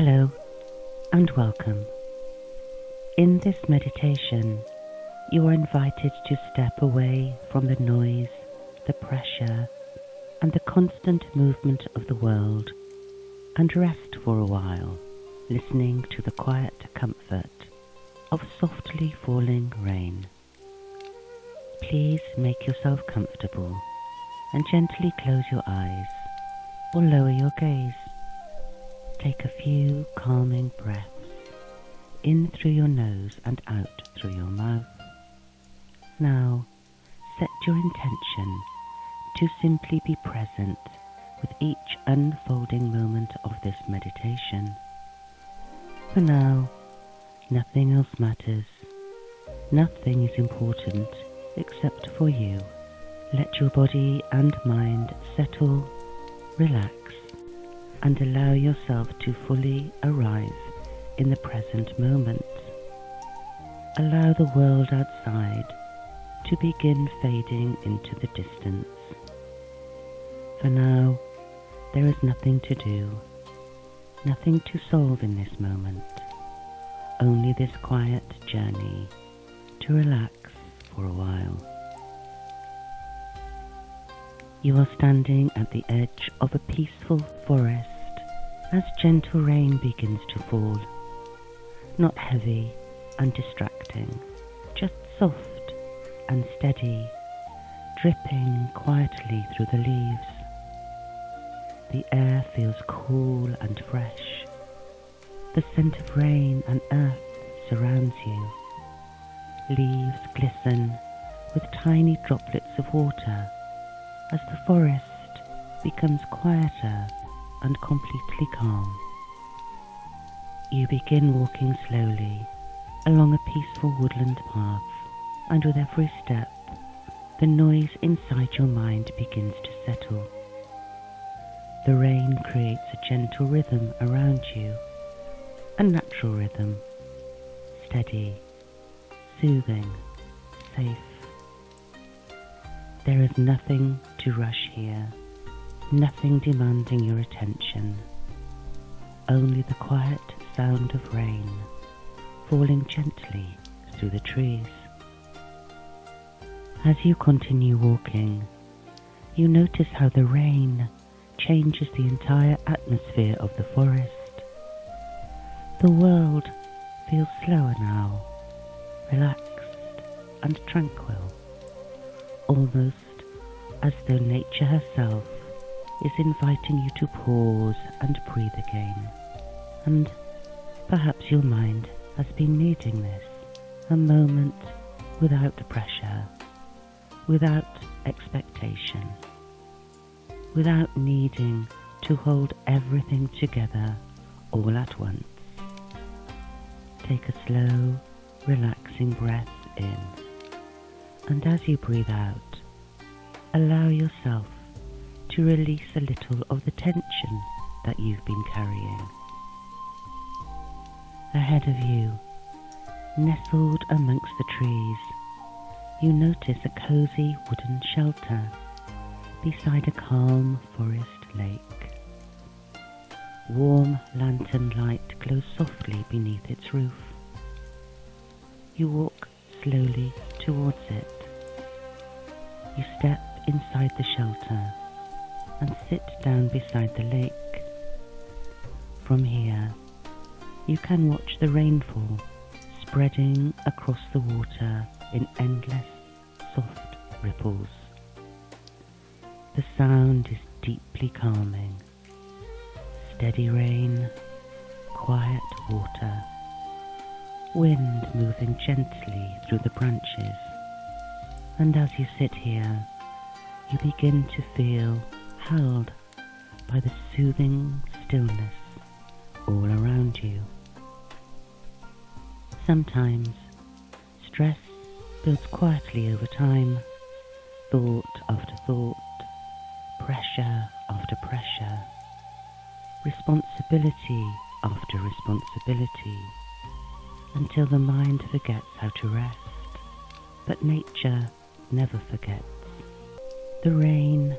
Hello and welcome. In this meditation, you are invited to step away from the noise, the pressure, and the constant movement of the world and rest for a while, listening to the quiet comfort of softly falling rain. Please make yourself comfortable and gently close your eyes or lower your gaze. Take a few calming breaths in through your nose and out through your mouth. Now, set your intention to simply be present with each unfolding moment of this meditation. For now, nothing else matters. Nothing is important except for you. Let your body and mind settle, relax, and allow yourself to fully arrive in the present moment. Allow the world outside to begin fading into the distance. For now, there is nothing to do, nothing to solve in this moment, only this quiet journey to relax for a while. You are standing at the edge of a peaceful forest as gentle rain begins to fall. Not heavy and distracting, just soft and steady, dripping quietly through the leaves. The air feels cool and fresh. The scent of rain and earth surrounds you. Leaves glisten with tiny droplets of water as the forest becomes quieter and completely calm. You begin walking slowly along a peaceful woodland path, and with every step, the noise inside your mind begins to settle. The rain creates a gentle rhythm around you, a natural rhythm, steady, soothing, safe. There is nothing to rush here, nothing demanding your attention, only the quiet sound of rain falling gently through the trees. As you continue walking, you notice how the rain changes the entire atmosphere of the forest. The world feels slower now, relaxed and tranquil, almost as though nature herself is inviting you to pause and breathe again. And perhaps your mind has been needing this, a moment without pressure, without expectation, without needing to hold everything together all at once. Take a slow, relaxing breath in, and as you breathe out, allow yourself to release a little of the tension that you've been carrying. Ahead of you, nestled amongst the trees, you notice a cozy wooden shelter beside a calm forest lake. Warm lantern light glows softly beneath its roof. You walk slowly towards it. You step inside the shelter and sit down beside the lake. From here, you can watch the rainfall spreading across the water in endless, soft ripples. The sound is deeply calming. Steady rain, quiet water, wind moving gently through the branches. And as you sit here, you begin to feel held by the soothing stillness all around you. Sometimes stress builds quietly over time, thought after thought, pressure after pressure, responsibility after responsibility, until the mind forgets how to rest. But nature never forgets. The rain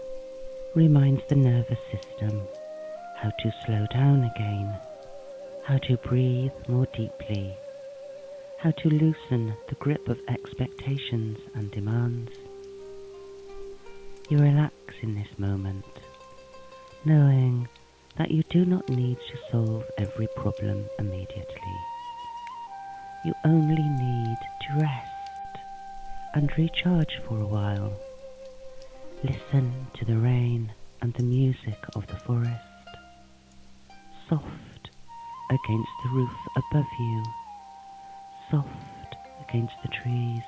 reminds the nervous system how to slow down again, how to breathe more deeply, how to loosen the grip of expectations and demands. You relax in this moment, knowing that you do not need to solve every problem immediately. You only need to rest and recharge for a while. Listen to the rain and the music of the forest, soft against the roof above you, soft against the trees,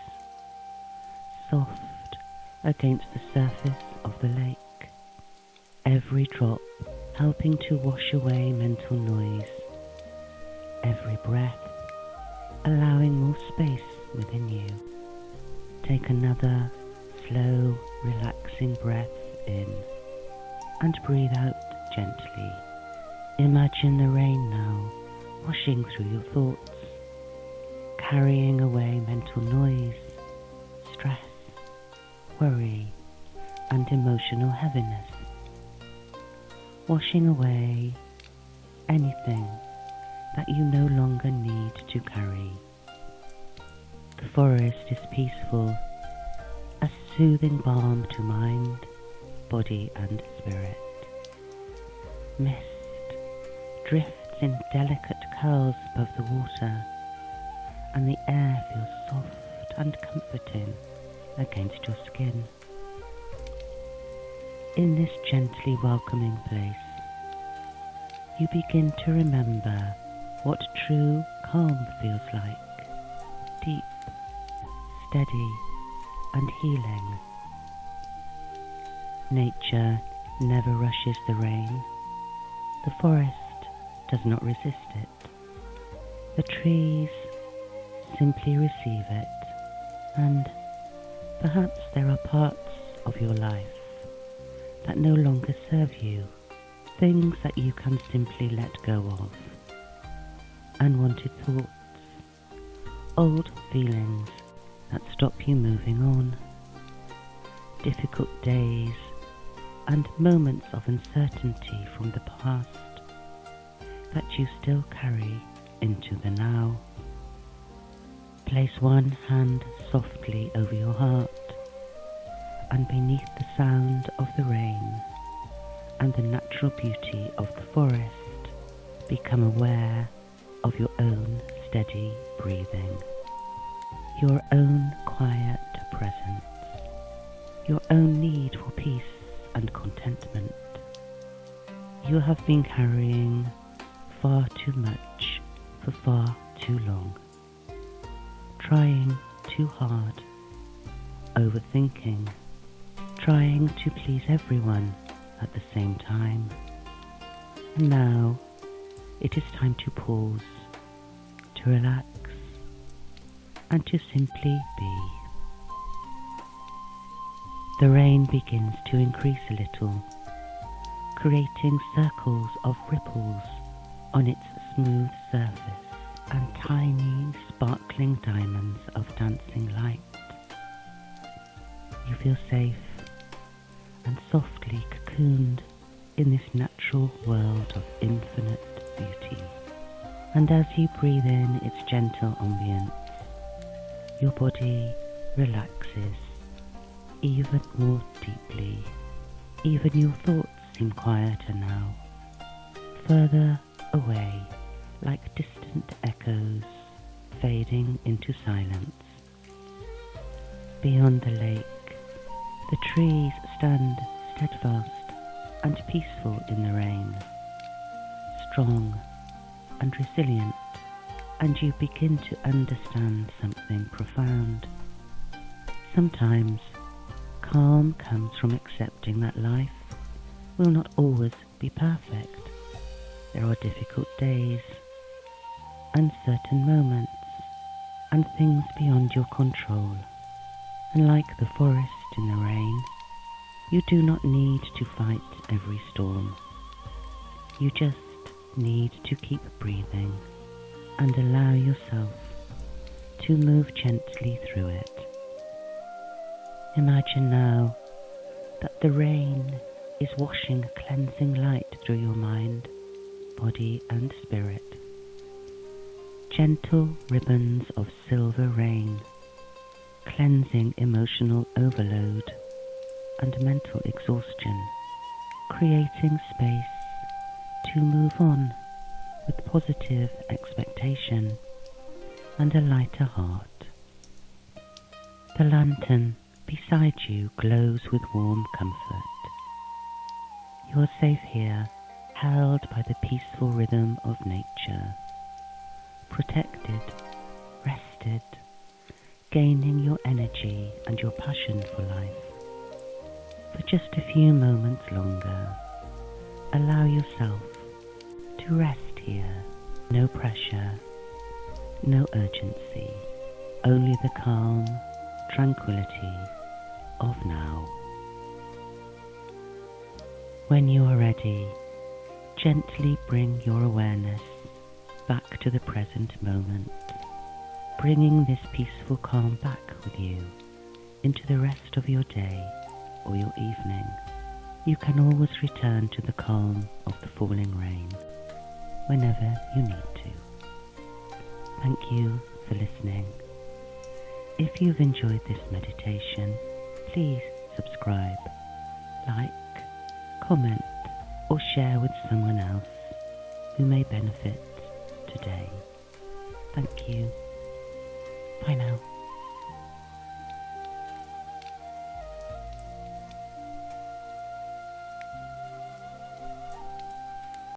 soft against the surface of the lake. Every drop helping to wash away mental noise, every breath allowing more space within you. Take another slow, relaxing breath in and breathe out gently. Imagine the rain now washing through your thoughts, carrying away mental noise, stress, worry, and emotional heaviness. Washing away anything that you no longer need to carry. The forest is peaceful, a soothing balm to mind, body and spirit. Mist drifts in delicate curls above the water, and the air feels soft and comforting against your skin. In this gently welcoming place, you begin to remember what true calm feels like, deep, steady, and healing. Nature never rushes the rain. The forest does not resist it. The trees simply receive it, and perhaps there are parts of your life that no longer serve you, things that you can simply let go of. Unwanted thoughts, old feelings that stop you moving on, difficult days and moments of uncertainty from the past that you still carry into the now. Place one hand softly over your heart, and beneath the sound of the rain and the natural beauty of the forest, become aware of your own steady breathing, your own quiet presence, your own need for peace and contentment. You have been carrying far too much for far too long, trying too hard, overthinking, trying to please everyone at the same time. And now it is time to pause, to relax, and to simply be. The rain begins to increase a little, creating circles of ripples on its smooth surface and tiny sparkling diamonds of dancing light. You feel safe and softly cocooned in this natural world of infinite beauty. And as you breathe in its gentle ambience, your body relaxes even more deeply. Even your thoughts seem quieter now, further away like distant echoes fading into silence. Beyond the lake, the trees stand steadfast and peaceful in the rain, strong and resilient, and you begin to understand something profound. Sometimes calm comes from accepting that life will not always be perfect. There are difficult days, uncertain moments, and things beyond your control. And like the forest in the rain, you do not need to fight every storm. You just need to keep breathing and allow yourself to move gently through it. Imagine now that the rain is washing a cleansing light through your mind, body and spirit, gentle ribbons of silver rain, cleansing emotional overload and mental exhaustion, creating space to move on with positive expectation and a lighter heart. The lantern beside you glows with warm comfort. You are safe here, held by the peaceful rhythm of nature, protected, rested, gaining your energy and your passion for life. For just a few moments longer, allow yourself to rest here. No pressure, no urgency, only the calm tranquility of now. When you are ready, gently bring your awareness back to the present moment, bringing this peaceful calm back with you into the rest of your day or your evening. You can always return to the calm of the falling rain whenever you need to. Thank you for listening. If you've enjoyed this meditation, please subscribe, like, comment, or share with someone else who may benefit today. Thank you. Bye now.